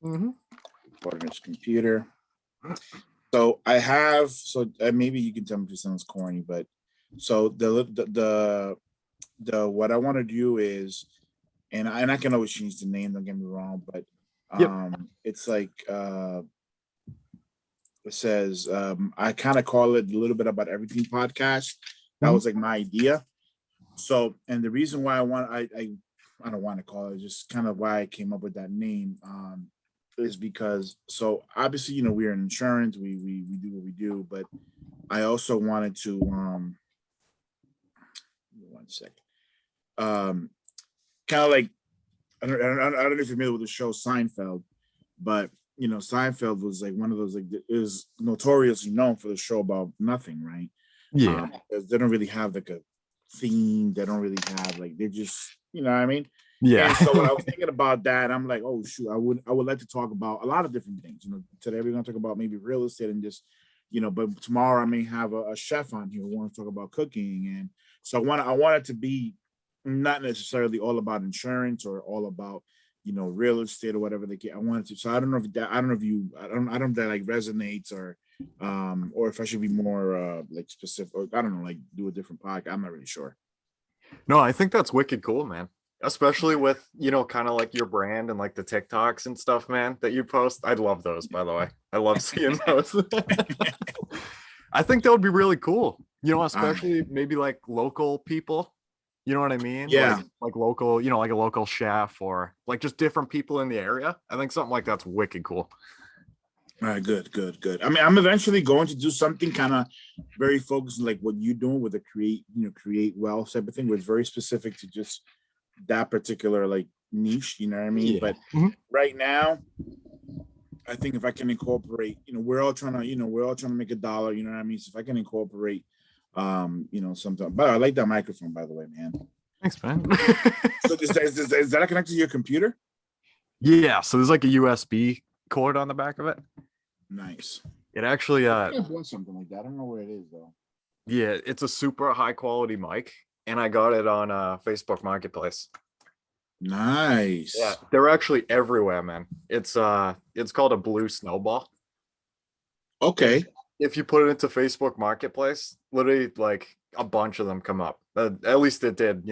Mm-hmm. Recording his computer. So maybe you can tell me if it sounds corny, but so the what I want to do is, and I can always change the name. Don't get me wrong, but it's like it says I kind of call it a little bit about everything podcast. That was like my idea. So, and the reason why I don't want to call it, just kind of why I came up with that name is because, so obviously, we're in insurance, we do what we do, but I also wanted to 1 second, kind of like I don't know if you're familiar with the show Seinfeld, but Seinfeld was like one of those, like, is notoriously known for the show about nothing, right? Yeah. Because they don't really have like a theme. They don't really have, like, they're just, you know what I mean? Yeah. And so when I was thinking about that, I'm like, oh shoot, I would like to talk about a lot of different things. Today we're gonna talk about maybe real estate and just, but tomorrow I may have a chef on here who wants to talk about cooking. And so I want it to be not necessarily all about insurance or all about, real estate or whatever they get. I wanted to. So I don't know if that like resonates, or if I should be more like specific, or I don't know, like do a different podcast. I'm not really sure. No, I think that's wicked cool, man. Especially with, kind of like your brand and like the TikToks and stuff, man, that you post. I love those, by the way. I love seeing those. I think that would be really cool, especially maybe like local people. You know what I mean? Yeah. Like local, like a local chef, or like just different people in the area. I think something like that's wicked cool. All right, good. I mean, I'm eventually going to do something kind of very focused, like what you're doing with the create wealth type of thing, where it's very specific to just that particular like niche, you know what I mean? Yeah. But right now, I think if I can incorporate, we're all trying to make a dollar, you know what I mean? So if I can incorporate, something. But I like that microphone, by the way, man. Thanks, man. So is that connected to your computer? Yeah. So there's like a USB cord on the back of it. Nice. It actually something like that. I don't know where it is though. Yeah, it's a super high quality mic, and I got it on Facebook Marketplace. Nice. Yeah, they're actually everywhere, man. It's called a blue snowball. Okay. If you put it into Facebook Marketplace, literally like a bunch of them come up. At least it did,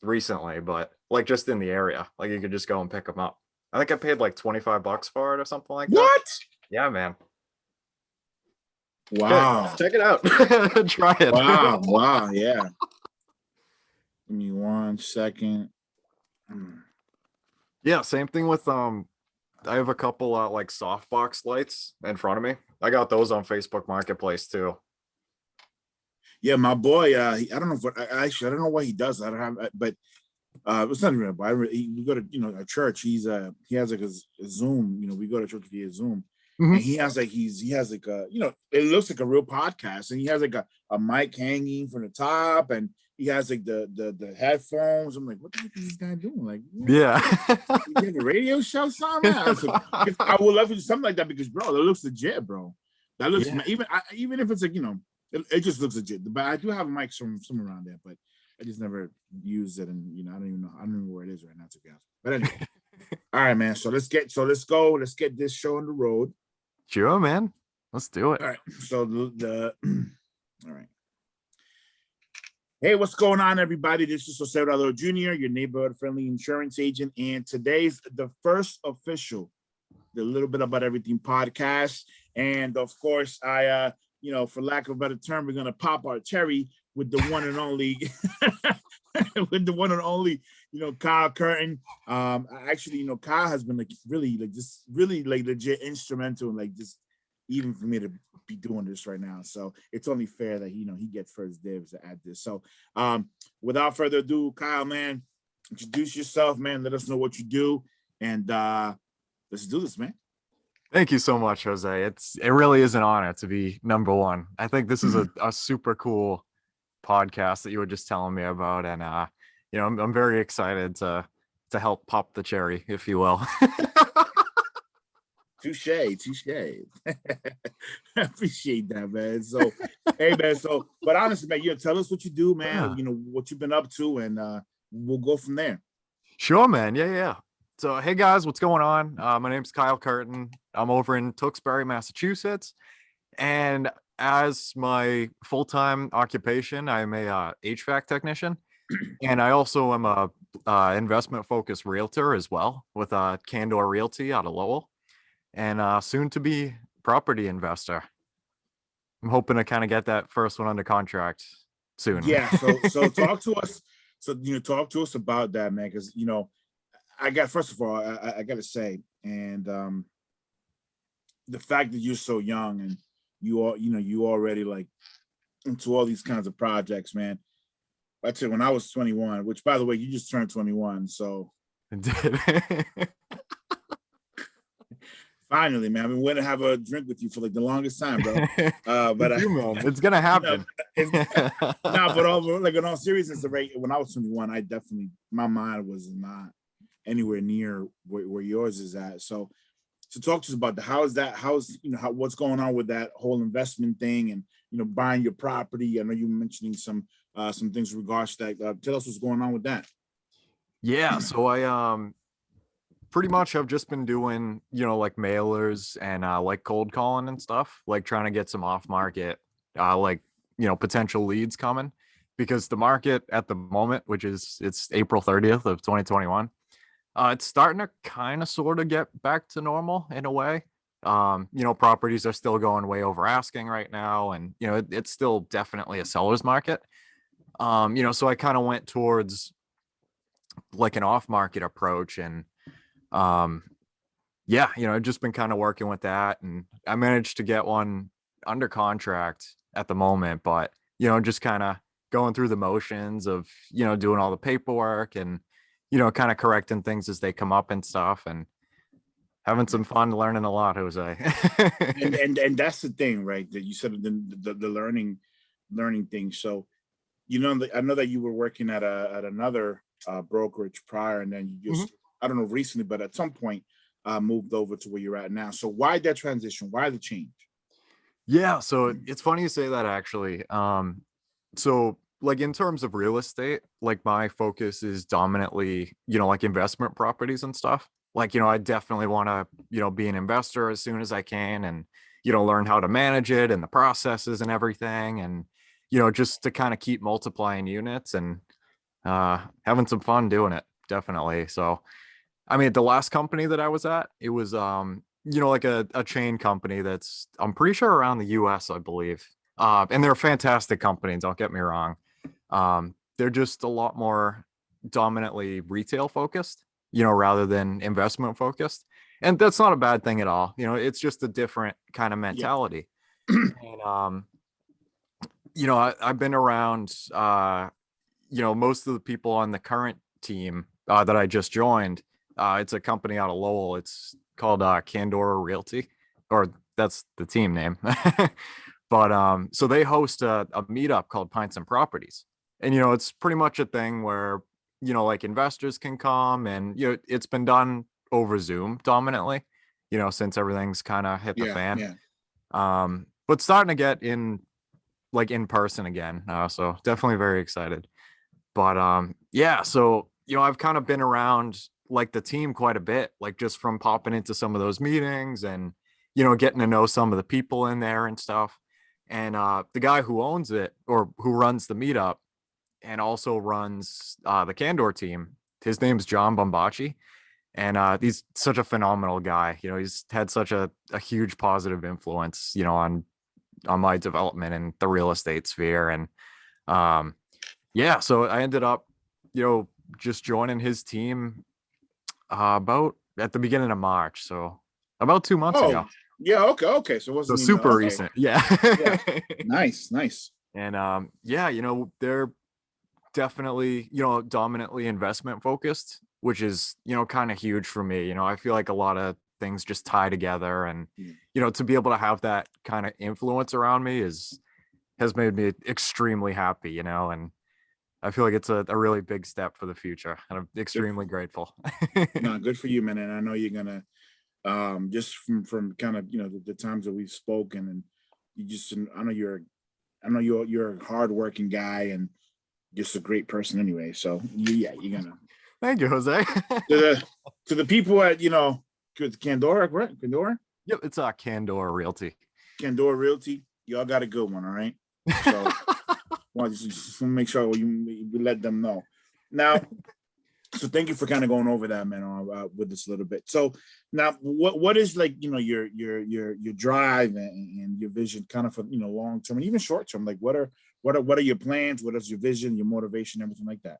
recently, but like just in the area, like you could just go and pick them up. I think I paid like $25 for it or something like that. What? Yeah, man. Wow. Okay, check it out. Try it. Wow. Yeah. Give me 1 second. Yeah, same thing with I have a couple like softbox lights in front of me. I got those on Facebook Marketplace too. Yeah, my boy. I don't know what. I don't know what he does. I don't have, but it's not even about. We go to a church. He has like a Zoom. We go to church via Zoom, and he has like he has like a it looks like a real podcast, and he has like a mic hanging from the top, and he has like the headphones. I'm like, what the heck is this guy doing? Like, yeah, he has a radio show, something. I would love to do something like that because, bro, that looks legit, bro. That looks even if it's like it just looks legit. But I do have a mic from around there, but I just never used it, and I don't even know where it is right now, to be honest. But anyway, all right, man. So let's go. Let's get this show on the road. Sure, man. Let's do it. All right. So all right. Hey, what's going on, everybody? This is Jose Rado Jr., your neighborhood-friendly insurance agent, and today's the first official, the Little Bit About Everything podcast. And of course, I, for lack of a better term, we're gonna pop our cherry with the one and only, Kyle Curtin. Actually, Kyle has been really legit instrumental in even for me to be doing this right now. So it's only fair that he gets first dibs at this. So without further ado, Kyle, man, introduce yourself, man. Let us know what you do, and let's do this, man. Thank you so much, Jose. It really is an honor to be number one. I think this is a super cool podcast that you were just telling me about, and I'm very excited to help pop the cherry, if you will. Touche. I appreciate that, man. So, hey, man. So, but honestly, man, tell us what you do, man. What you've been up to, and we'll go from there. Sure, man. Yeah. So, hey guys, what's going on? My name's Kyle Curtin. I'm over in Tewksbury, Massachusetts, and as my full-time occupation, I'm a HVAC technician, and I also am a investment-focused realtor as well with Candor Realty out of Lowell, and soon to be property investor. I'm hoping to kind of get that first one under contract soon. Yeah. So talk to us. So talk to us about that, man. Because I got first of all, I got to say, and the fact that you're so young and you already like into all these kinds of projects, man. I tell you, when I was 21, which by the way, you just turned 21, so finally, man. I've been waiting to have a drink with you for like the longest time, bro. But Man, it's gonna happen. but over like in all seriousness, when I was 21, I definitely my mind was not anywhere near where yours is at. So talk to us about how's what's going on with that whole investment thing and buying your property. I know you were mentioning some things in regards to that. Tell us what's going on with that. Yeah, so I pretty much have just been doing, like mailers and like cold calling and stuff, like trying to get some off market like, potential leads coming because the market at the moment, which is it's April 30th of 2021, it's starting to kind of sort of get back to normal in a way. Properties are still going way over asking right now, and it's still definitely a seller's market. So I kind of went towards like an off market approach and um yeah, I've just been kind of working with that, and I managed to get one under contract at the moment, but just kind of going through the motions of doing all the paperwork and kind of correcting things as they come up and stuff, and having some fun learning a lot, Jose. And that's the thing, right? That you said the learning thing. So I know that you were working at another brokerage prior, and then you just I don't know recently, but at some point moved over to where you're at now. So why that transition? Why the change? Yeah, so it's funny you say that actually. So like in terms of real estate, like my focus is dominantly, like investment properties and stuff. Like, I definitely want to, be an investor as soon as I can and, learn how to manage it and the processes and everything. And, just to kind of keep multiplying units and having some fun doing it. Definitely. So, I mean, the last company that I was at, it was like a chain company that's I'm pretty sure around the US, I believe. And they're a fantastic company, don't get me wrong. They're just a lot more dominantly retail focused, rather than investment focused. And that's not a bad thing at all. It's just a different kind of Yeah. mentality. And I've been around most of the people on the current team that I just joined. It's a company out of Lowell. It's called Candor Realty, or that's the team name. But so they host a meetup called Pints and Properties. And it's pretty much a thing where, like investors can come, and it's been done over Zoom dominantly, since everything's kind of hit the Yeah. fan. Yeah. But starting to get in person again. So definitely very excited. But yeah, so I've kind of been around like the team quite a bit, like just from popping into some of those meetings and getting to know some of the people in there and stuff. And the guy who owns it or who runs the meetup and also runs the Candor team, his name's John Bombachi. And he's such a phenomenal guy. He's had such a huge positive influence, on my development in the real estate sphere. And yeah, so I ended up, just joining his team about at the beginning of March. So about 2 months Oh, ago. yeah. Okay. So it So wasn't even super okay. recent. Yeah. Yeah. Nice. And yeah, they're definitely, dominantly investment focused, which is, kind of huge for me. I feel like a lot of things just tie together, and, Yeah. to be able to have that kind of influence around me has made me extremely happy, and I feel like it's a really big step for the future, and I'm Good. extremely grateful. No, good for you, man. And I know you're gonna just from kind of the times that we've spoken, and you just I know you're a hardworking guy and just a great person anyway. So yeah, you're gonna Thank you, Jose. To the people at Candor, right? Candor, Yep, it's Candor Realty. Candor Realty. Y'all got a good one, all right. So, want to just make sure we let them know. Now, so thank you for kind of going over that, man, with us a little bit. So now, what is like your drive and your vision, kind of for long term and even short term? Like, what are your plans? What is your vision, your motivation, everything like that?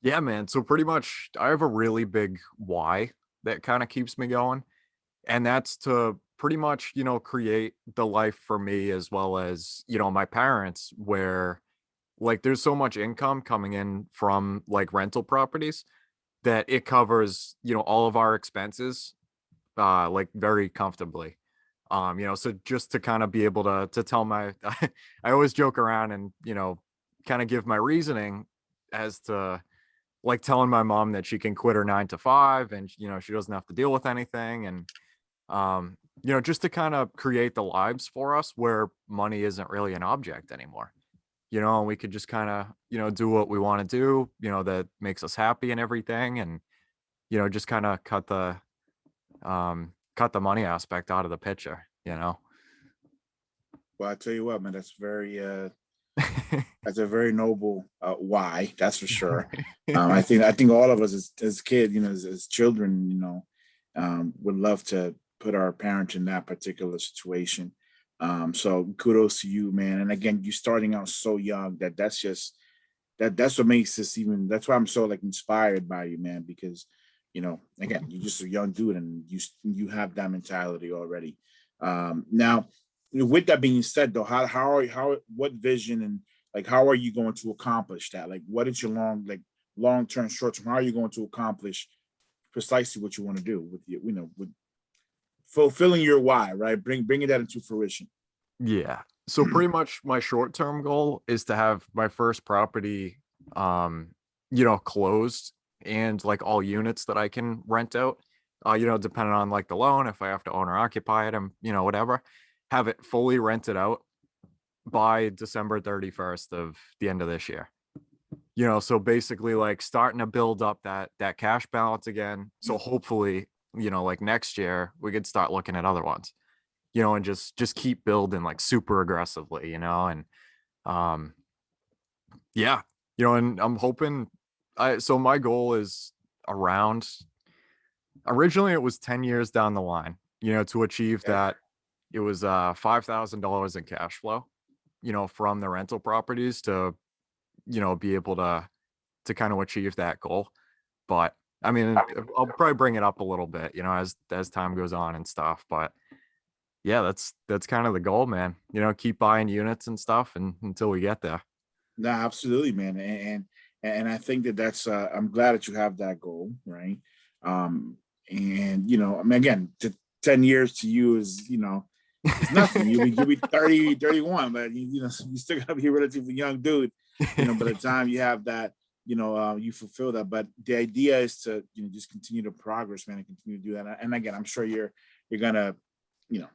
Yeah, man. So pretty much I have a really big why that kind of keeps me going. And that's to pretty much, create the life for me as well as, my parents, where like there's so much income coming in from like rental properties that it covers, all of our expenses like very comfortably. So just to kind of be able to tell my I always joke around and, kind of give my reasoning as to like telling my mom that she can quit her 9 to 5 and she doesn't have to deal with anything. And just to kind of create the lives for us where money isn't really an object anymore, and we could just kind of, do what we want to do, that makes us happy and everything. And, just kind of cut the money aspect out of the picture. Well, I tell you what, man, that's a very noble why, that's for sure. I think all of us as kids, as children, would love to put our parents in that particular situation. So kudos to you, man. And again, you starting out so young that's what makes this even. That's why I'm so like inspired by you, man. Because again, you're just a young dude and you have that mentality already. Now, with that being said, though, what vision and like how are you going to accomplish that? Like, what is your long term, short term? How are you going to accomplish precisely what you want to do with with fulfilling your why, right? Bringing that into fruition. Yeah. So pretty much my short-term goal is to have my first property, closed and like all units that I can rent out, depending on like the loan, if I have to own or occupy it and, whatever, have it fully rented out by December 31st of the end of this year. So basically like starting to build up that cash balance again. So hopefully, like next year we could start looking at other ones, and just keep building like super aggressively, and um yeah, and I'm hoping so my goal is around originally it was 10 years down the line, to achieve Yeah. that. It was $5,000 in cash flow, from the rental properties to, be able to kind of achieve that goal. But I mean, I'll probably bring it up a little bit, as time goes on and stuff. But yeah, that's kind of the goal, man. Keep buying units and stuff and until we get there. No, absolutely, man. And I think that's I'm glad that you have that goal, right? And I mean, again, 10 years to you is, it's nothing. You'll be 30, 31, but you still gotta be a relatively young dude, by the time you have that, you fulfill that. But the idea is to, just continue to progress, man, and continue to do that. And again, I'm sure you're gonna, yeah,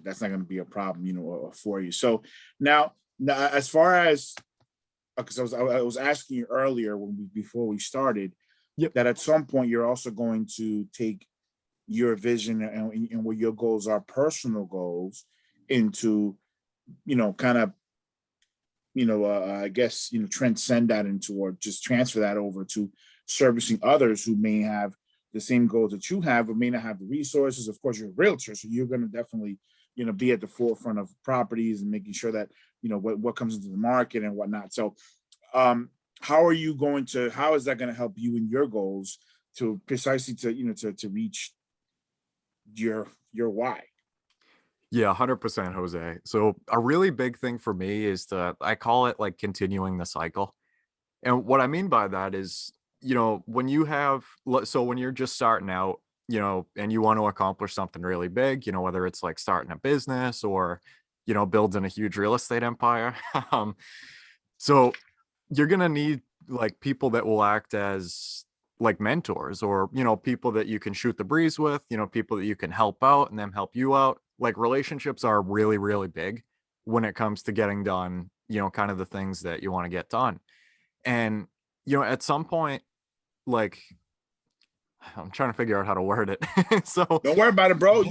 that's not gonna be a problem, for you. So now as far as because I was asking you earlier before we started Yep. that at some point you're also going to take your vision and what your goals are, personal goals, into kind of I guess transcend that into, or just transfer that over to servicing others who may have the same goals that you have, but may not have the resources. Of course, you're a realtor, so you're going to definitely be at the forefront of properties and making sure that what comes into the market and whatnot. So how is that going to help you in your goals to precisely to reach your why? Yeah, 100% Jose. So a really big thing for me is I call it like continuing the cycle. And what I mean by that is, when you have, so when you're just starting out, and you want to accomplish something really big, whether it's like starting a business or, building a huge real estate empire. So you're going to need like people that will act as like mentors, or, people that you can shoot the breeze with, people that you can help out and them help you out. Like relationships are really, really big when it comes to getting done, kind of the things that you want to get done. And, at some point, like, I'm trying to figure out how to word it. So Don't worry about it, bro.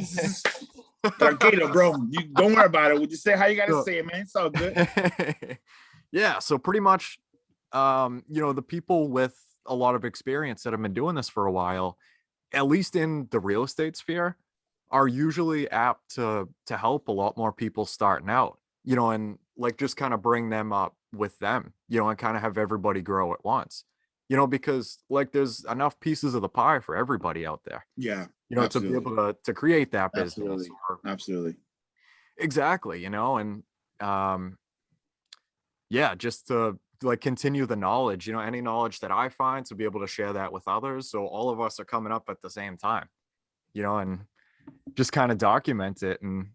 Tranquilo, bro. You don't worry about it. We'll just say how you gotta say it, man. It's all good. Yeah, so pretty much the people with a lot of experience that have been doing this for a while, at least in the real estate sphere, are usually apt to help a lot more people starting out, and like just kind of bring them up with them, and kind of have everybody grow at once, because like there's enough pieces of the pie for everybody out there, Yeah, to be absolutely. able to create that business. Absolutely. Absolutely. Exactly, and um yeah, just to like continue the knowledge, any knowledge that I find, to be able to share that with others, so all of us are coming up at the same time, and just kind of document it, and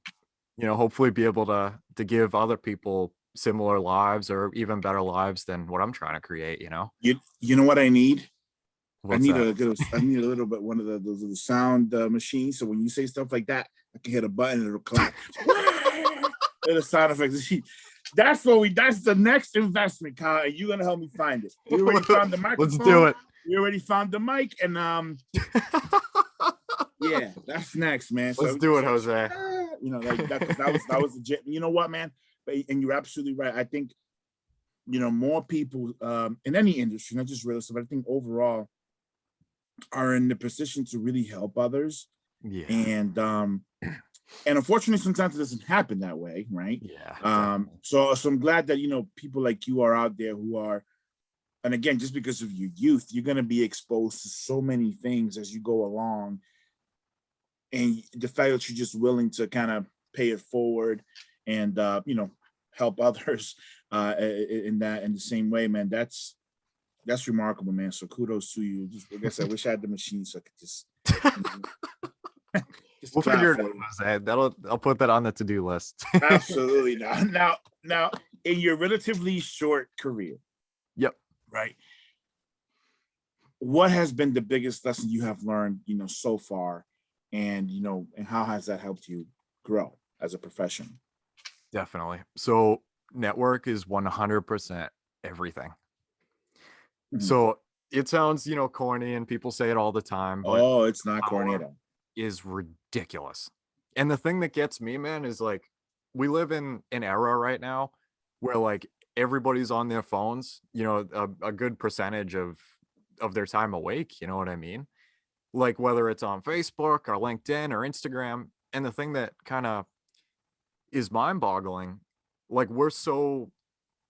hopefully be able to give other people similar lives or even better lives than what I'm trying to create. You know what I need? What's that? I need a little bit one of those little sound machines. So when you say stuff like that, I can hit a button and it'll clap. Little sound effects. That's the next investment, Kyle. And you're gonna help me find it. We already found the microphone. Let's do it. We already found the mic, and yeah, that's next, man. So Let's do it, Jose. Like that was legit. You know what, man? And you're absolutely right. I think more people in any industry, not just real estate, but I think overall, are in the position to really help others. Yeah. And unfortunately sometimes it doesn't happen that way, right? Yeah. So I'm glad that people like you are out there who are, and again, just because of your youth, you're going to be exposed to so many things as you go along, and the fact that you're just willing to kind of pay it forward and help others in the same way, man, that's remarkable, man. So kudos to you. Just, I guess I wish I had the machine so I could just we'll figure it out, Jose. I'll put that on the to-do list. Absolutely. Now, in your relatively short career, yep, right, what has been the biggest lesson you have learned, so far, and and how has that helped you grow as a professional? Definitely. So network is 100% everything. Mm-hmm. So it sounds, corny, and people say it all the time, but it's not corny at all. Is ridiculous. And the thing that gets me, man, is like, we live in an era right now where like everybody's on their phones, a good percentage of their time awake, you know what I mean? Like whether it's on Facebook or LinkedIn or Instagram. And the thing that kind of is mind-boggling, like we're so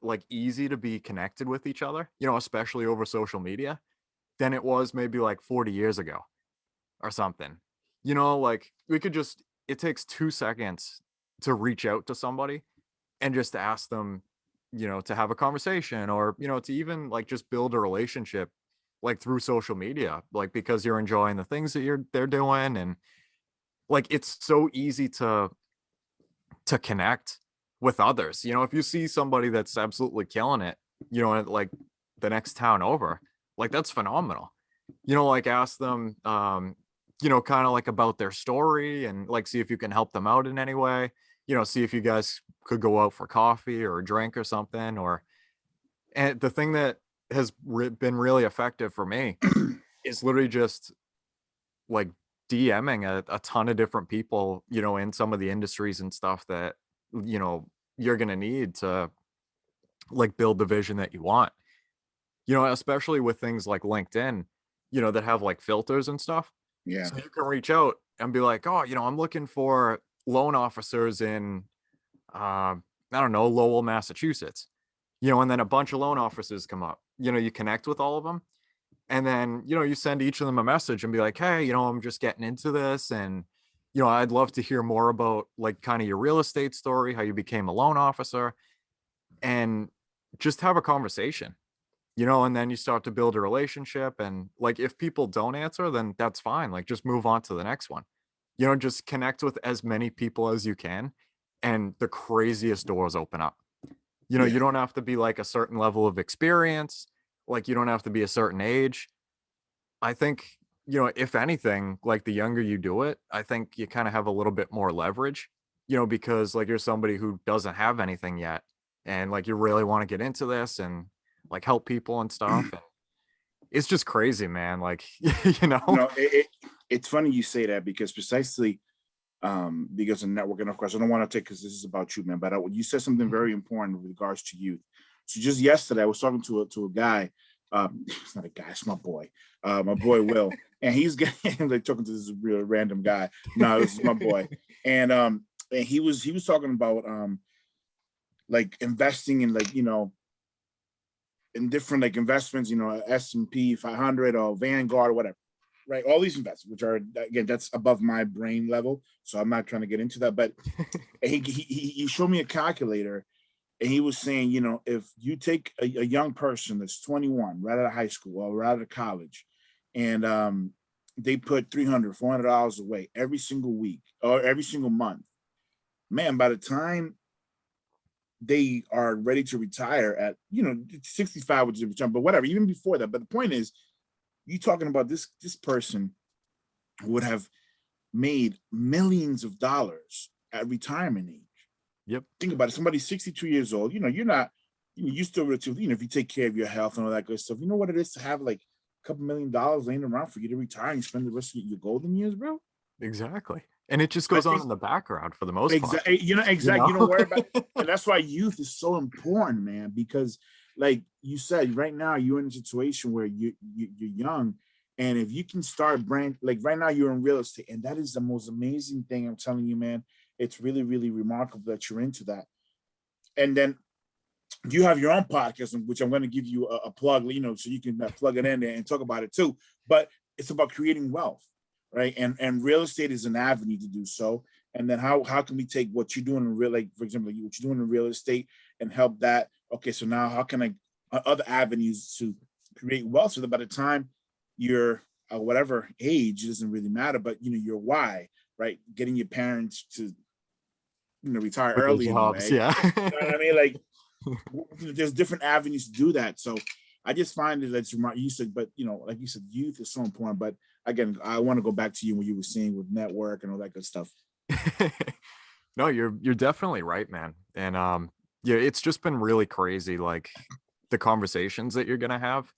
like easy to be connected with each other, especially over social media, than it was maybe like 40 years ago or something. Like we could just, it takes 2 seconds to reach out to somebody and just ask them, to have a conversation, or, to even like just build a relationship, like through social media, like because you're enjoying the things that they're doing. And like, it's so easy to connect with others. If you see somebody that's absolutely killing it, at like the next town over, like that's phenomenal. Like ask them, kind of like about their story, and like see if you can help them out in any way. See if you guys could go out for coffee or a drink or something. And the thing that has been really effective for me is literally just like DMing a ton of different people, in some of the industries and stuff that, you're going to need to like build the vision that you want, especially with things like LinkedIn, that have like filters and stuff. Yeah. So you can reach out and be like, oh, I'm looking for loan officers in, I don't know, Lowell, Massachusetts, and then a bunch of loan officers come up, you connect with all of them. And then, you send each of them a message and be like, hey, I'm just getting into this. And, I'd love to hear more about like kind of your real estate story, how you became a loan officer, and just have a conversation, and then you start to build a relationship. And like, if people don't answer, then that's fine. Like, just move on to the next one, just connect with as many people as you can. And the craziest doors open up. You don't have to be like a certain level of experience. Like, you don't have to be a certain age. I think, if anything, like the younger you do it, I think you kind of have a little bit more leverage, because like you're somebody who doesn't have anything yet. And like, you really want to get into this and like help people and stuff. And it's just crazy, man. Like, you know, It's funny you say that because precisely because of networking, of course, I don't want to take because this is about you, man. But you said something very important with regards to youth. So just yesterday, I was talking to a guy. It's not a guy, it's my boy Will, and he's getting like talking to this real random guy. No, this is my boy, and he was talking about like investing in like in different like investments, S&P 500 or Vanguard or whatever, right? All these investments, which are again, that's above my brain level, so I'm not trying to get into that. But he showed me a calculator, and he was saying, if you take a young person that's 21, right out of high school or right out of college, and they put $300, $400 away every single week or every single month, man, by the time they are ready to retire at 65, which is return, but whatever, even before that. But the point is, you talking about this person would have made millions of dollars at retirement age. Yep. Think about it. Somebody's 62 years old. You're not, you still relatively, if you take care of your health and all that good stuff, you know what it is to have like a couple $1 million laying around for you to retire and spend the rest of your golden years, bro. Exactly. And it just goes on in the background for the most part. Exactly. Exactly. You don't worry about it. And that's why youth is so important, man, because like you said, right now you're in a situation where you're young. And if you can start like right now you're in real estate, and that is the most amazing thing. I'm telling you, man, it's really, really remarkable that you're into that. And then you have your own podcast, which I'm going to give you a plug, so you can plug it in there and talk about it too. But it's about creating wealth, right? And real estate is an avenue to do so. And then how can we take what you're doing in real, like for example, what you're doing in real estate and help that? Okay, so now how can I other avenues to create wealth so that by the time you're whatever age, it doesn't really matter, but your why, right? Getting your parents to retire With early those jobs, anyway. yeah. You know what I mean? Like there's different avenues to do that. So I just find it that's you said, but like you said, youth is so important. But again, I want to go back to you what you were saying with network and all that good stuff. No, you're definitely right, man. And yeah, it's just been really crazy, like the conversations that you're gonna have,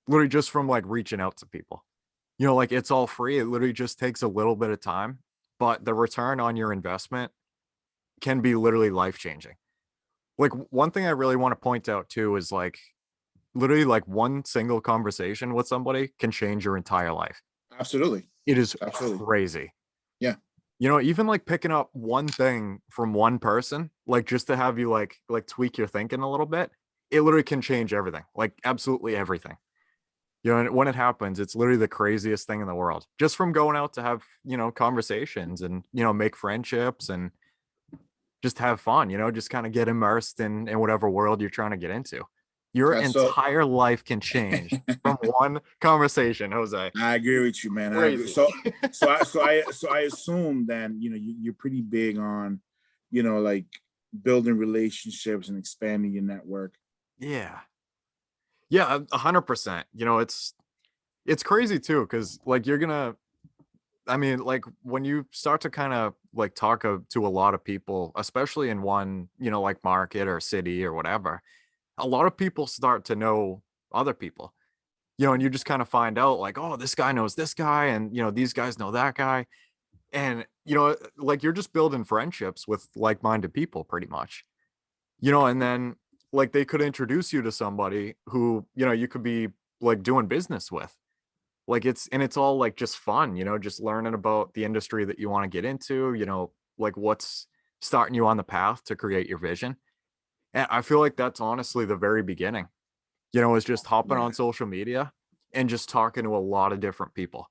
literally just from like reaching out to people. Like it's all free. It literally just takes a little bit of time, but the return on your investment can be literally life changing. Like one thing I really want to point out too is like literally like one single conversation with somebody can change your entire life. Absolutely. It is Absolutely. crazy. Yeah. Even like picking up one thing from one person, like just to have you like tweak your thinking a little bit, it literally can change everything, like absolutely everything. And when it happens, it's literally the craziest thing in the world. Just from going out to have, conversations and, make friendships and just have fun, just kind of get immersed in whatever world you're trying to get into. Your entire life can change from one conversation, Jose. I agree with you, man. Crazy. So I assume then, you're pretty big on, like building relationships and expanding your network. Yeah. Yeah, 100%. It's crazy too, because like like when you start to kind of like talk to a lot of people, especially in one, like market or city or whatever, a lot of people start to know other people, and you just kind of find out like, oh, this guy knows this guy, and these guys know that guy. And like you're just building friendships with like-minded people pretty much, and then like they could introduce you to somebody who you could be like doing business with. Like it's all like just fun, just learning about the industry that you want to get into, like what's starting you on the path to create your vision. And I feel like that's honestly the very beginning, is just hopping on social media and just talking to a lot of different people,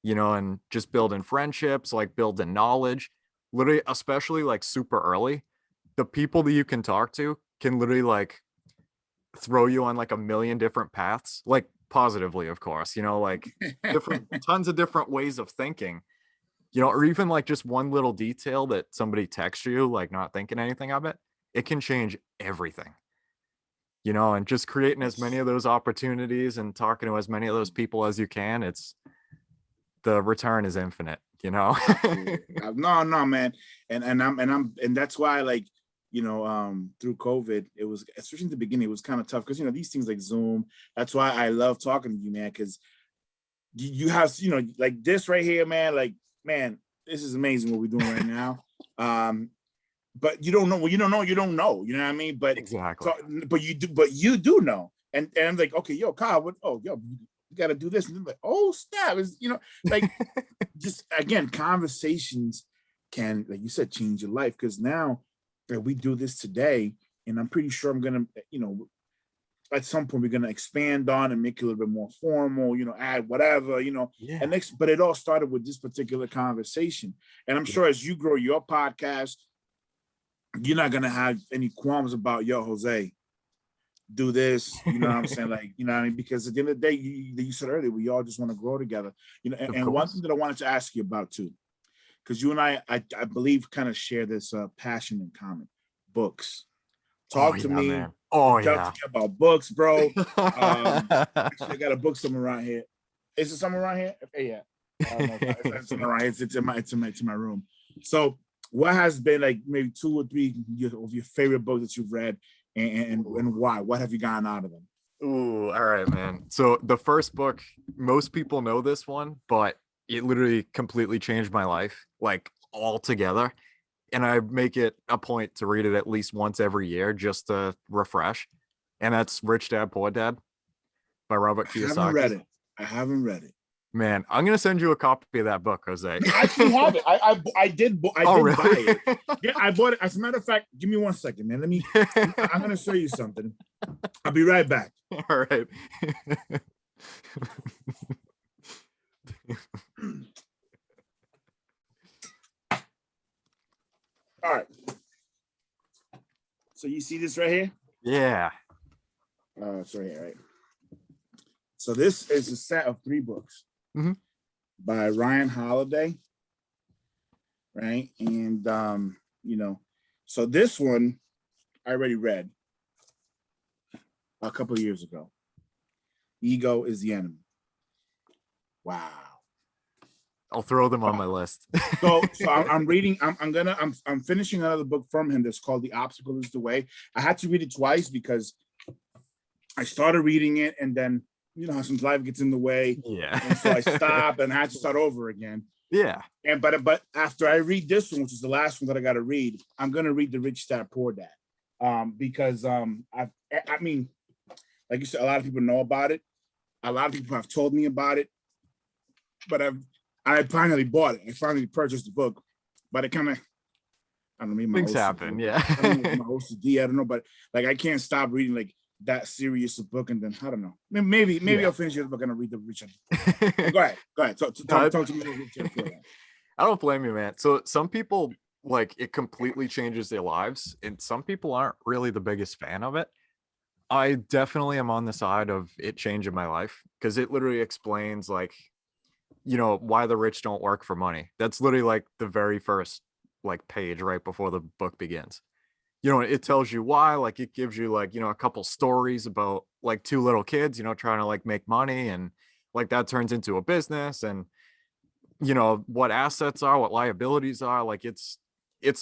and just building friendships, like building knowledge, literally, especially like super early. The people that you can talk to can literally like throw you on like a million different paths, like positively, of course, like different tons of different ways of thinking, or even like just one little detail that somebody texts you, like not thinking anything of it, it can change everything, and just creating as many of those opportunities and talking to as many of those people as you can. The return is infinite. No, man. And that's why like through COVID, it was, especially in the beginning, it was kind of tough because, these things like Zoom, that's why I love talking to you, man, because you have, like this right here, man, like, man, this is amazing what we're doing right now. But you don't know, well, you don't know, you know what I mean? But Exactly. but you do know. And I'm like, okay, yo, Kyle, you got to do this. And I'm like, oh, snap. It's, like, just again, conversations can, like you said, change your life. Because now that we do this today, and I'm pretty sure I'm going to, at some point we're going to expand on and make it a little bit more formal, add whatever, Yeah. and but it all started with this particular conversation. And I'm sure as you grow your podcast, you're not going to have any qualms about, yo, Jose, do this, you know what I'm saying? Like, you know what I mean? Because at the end of the day, you said earlier, we all just want to grow together, and one thing that I wanted to ask you about too, because you and I believe kind of share this passion in common, books. Talk to me. Man. Oh, Talk yeah. to me about books, bro. Actually, I got a book somewhere around here. Is it somewhere around here? Yeah. I don't know. It's somewhere around here. It's in my room. So what has been like maybe 2 or 3 of your favorite books that you've read, and why? What have you gotten out of them? Ooh, all right, man. So the first book, most people know this one, but it literally completely changed my life, like altogether. And I make it a point to read it at least once every year just to refresh. And that's Rich Dad Poor Dad by Robert Kiyosaki. I haven't read it. Man, I'm gonna send you a copy of that book, Jose. I actually have it. I did buy it. Yeah, I bought it. As a matter of fact, give me 1 second, man. I'm gonna show you something. I'll be right back. All right. All right. So you see this right here? Yeah. It's right here, right? So this is a set of 3 books by Ryan Holiday, right? And so this one I already read a couple of years ago. Ego is the enemy. Wow. I'll throw them on my list. So I'm reading. I'm finishing another book from him that's called "The Obstacle Is the Way." I had to read it twice because I started reading it, and then how some life gets in the way. Yeah. And so I stopped and I had to start over again. Yeah. And but after I read this one, which is the last one that I got to read, I'm gonna read the Rich Dad Poor Dad. Because I mean, like you said, a lot of people know about it. A lot of people have told me about it, but I finally bought it. I finally purchased the book, but it kind of, I don't know, maybe things happen. Yeah. I don't know, my OCD, I don't know, but like I can't stop reading like that serious a book, and then I don't know. Maybe I'll finish the book and I'll read the Richard. Go ahead. Talk to me about Richard. I don't blame you, man. So some people, like, it completely changes their lives, and some people aren't really the biggest fan of it. I definitely am on the side of it changing my life, because it literally explains, like, why the rich don't work for money. That's literally like the very first like page right before the book begins. It tells you why, like it gives you like, a couple stories about like 2 little kids, trying to like make money, and like that turns into a business, and what assets are, what liabilities are. Like it's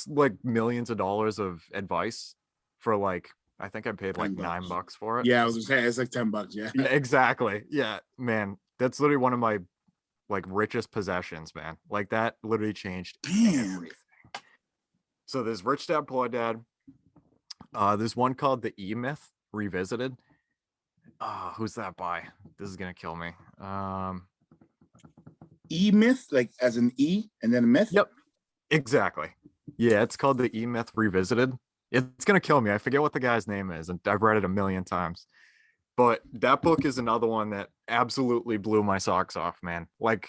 like millions of dollars of advice for like, I think I paid like $9 for it. Yeah, I was gonna say it's like $10. Yeah. Yeah, exactly. Yeah, man. That's literally one of my like richest possessions, man. Like that literally changed everything. So there's Rich Dad Poor Dad. There's one called The E-Myth Revisited. Who's that by? This is gonna kill me. E-Myth, like as an E and then a myth? Yep, exactly. Yeah, it's called The E-Myth Revisited. It's gonna kill me. I forget what the guy's name is, and I've read it a million times. But that book is another one that absolutely blew my socks off, man. Like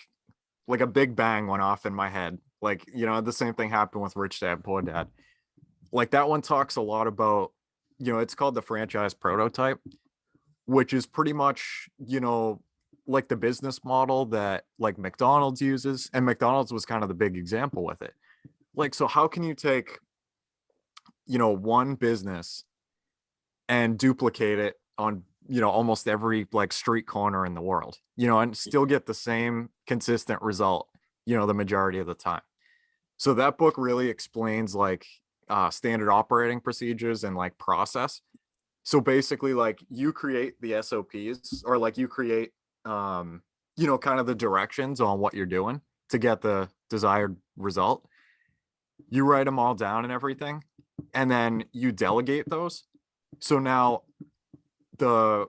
a big bang went off in my head. Like, the same thing happened with Rich Dad Poor Dad. Like that one talks a lot about, it's called the franchise prototype, which is pretty much, like the business model that like McDonald's uses. And McDonald's was kind of the big example with it. Like, so how can you take, one business and duplicate it on, almost every like street corner in the world, and still get the same consistent result, the majority of the time. So that book really explains like standard operating procedures and like process. So basically, like you create the SOPs, or like you create, kind of the directions on what you're doing to get the desired result. You write them all down and everything, and then you delegate those. So now the,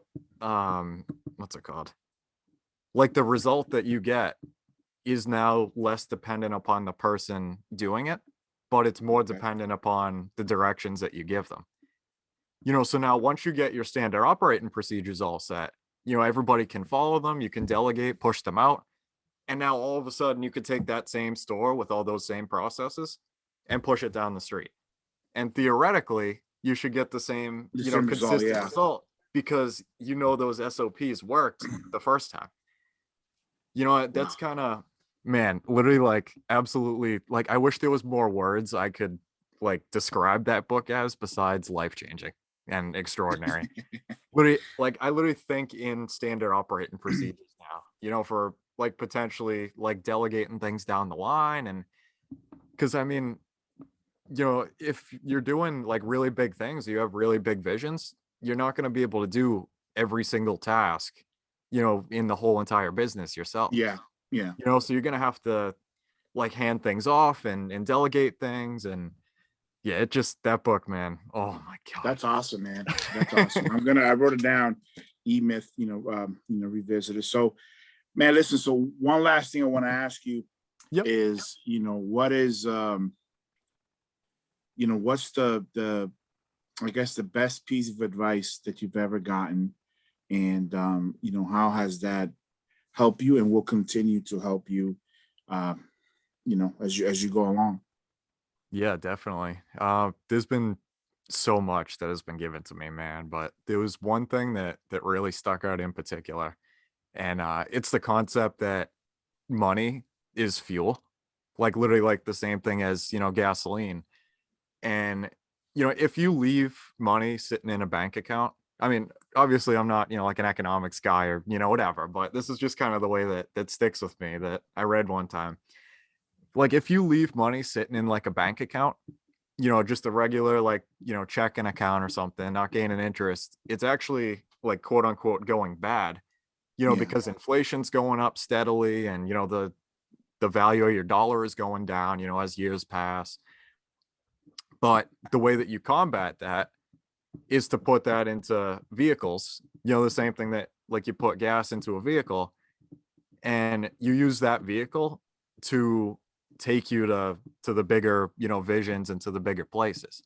what's it called? Like the result that you get is now less dependent upon the person doing it, but it's more dependent upon the directions that you give them. So now once you get your standard operating procedures all set, everybody can follow them, you can delegate, push them out. And now all of a sudden you could take that same store with all those same processes and push it down the street. And theoretically, you should get the same, consistent result, because those SOPs worked the first time. That's kind of, man, literally, like, absolutely, like, I wish there was more words I could like describe that book as besides life-changing and extraordinary. Literally, like, I literally think in standard operating procedures now, for like potentially like delegating things down the line. And because I mean, if you're doing like really big things, you have really big visions, you're not going to be able to do every single task, in the whole entire business yourself. Yeah. Yeah. So you're going to have to like hand things off and delegate things. And yeah, it just, that book, man. Oh my God. That's awesome, man. That's awesome. I wrote it down, E-Myth, revisited. So, man, listen, so one last thing I want to ask you is, what is, what's the I guess the best piece of advice that you've ever gotten, and how has that helped you and will continue to help you, as you go along? Yeah, definitely. There's been so much that has been given to me, man, but there was one thing that really stuck out in particular, and it's the concept that money is fuel, like literally like the same thing as gasoline. And if you leave money sitting in a bank account, I mean, obviously I'm not like an economics guy or whatever, but this is just kind of the way that sticks with me, that I read one time. Like if you leave money sitting in like a bank account, just a regular like checking account or something, not gaining interest, it's actually like quote unquote going bad, because inflation's going up steadily, and the value of your dollar is going down, as years pass. But the way that you combat that is to put that into vehicles, the same thing that like you put gas into a vehicle, and you use that vehicle to take you to the bigger, visions and to the bigger places.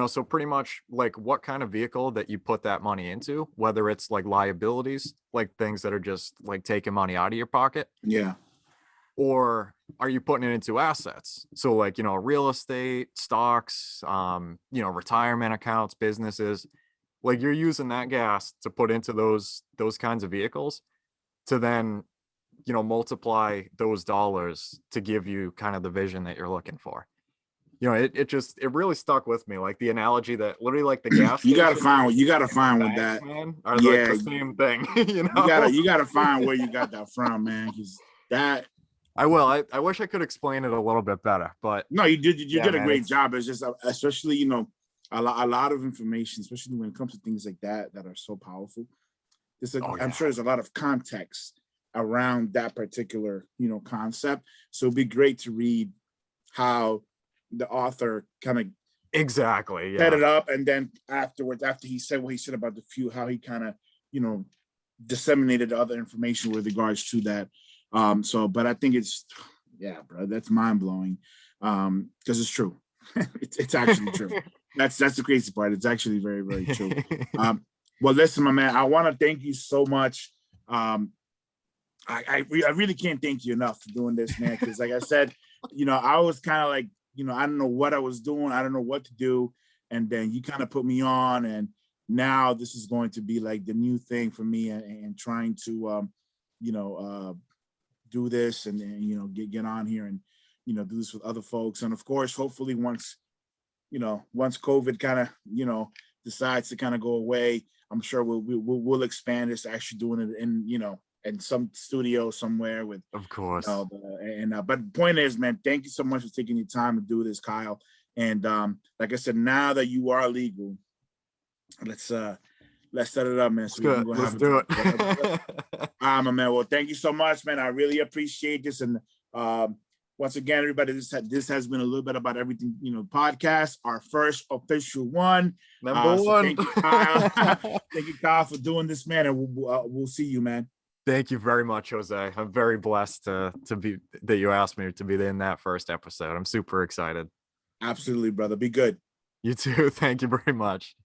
So pretty much like what kind of vehicle that you put that money into, whether it's like liabilities, like things that are just like taking money out of your pocket. Yeah. Or are you putting it into assets? So like, real estate, stocks, retirement accounts, businesses, like you're using that gas to put into those kinds of vehicles to then, multiply those dollars to give you kind of the vision that you're looking for. It really stuck with me. Like the analogy that literally like the gas you gotta station find and with that. man, are like the same thing. You gotta find where you got that from, man, because that I will. I wish I could explain it a little bit better, but no, you did. You did a great job. It's just, especially a lot of information, especially when it comes to things like that are so powerful. I'm sure there's a lot of context around that particular concept. So it'd be great to read how the author kind of exactly set it up, and then afterwards, after he said what he said about the few, how he kind of disseminated other information with regards to that. But I think it's, bro, that's mind blowing, because it's true. it's actually true. That's the crazy part. It's actually very, very true. Well, listen, my man, I want to thank you so much. I really can't thank you enough for doing this, man. Because like I said, I was kind of like, I don't know what I was doing. I don't know what to do. And then you kind of put me on, and now this is going to be like the new thing for me, and trying to, do this and get on here and do this with other folks. And of course, hopefully once COVID kind of decides to kind of go away, I'm sure we'll expand this, actually doing it in some studio somewhere with, of course. but the point is, man, thank you so much for taking your time to do this, Kyle. And like I said, now that you are legal, let's set it up, man. So we can Good. go Let's have do a it. my man. Well, thank you so much, man. I really appreciate this. And once again, everybody, this has been a little bit about everything, podcast, our first official one. Number So one. thank you, Kyle. Thank you, Kyle, for doing this, man. And we'll see you, man. Thank you very much, Jose. I'm very blessed to be that you asked me to be in that first episode. I'm super excited. Absolutely, brother. Be good. You too. Thank you very much.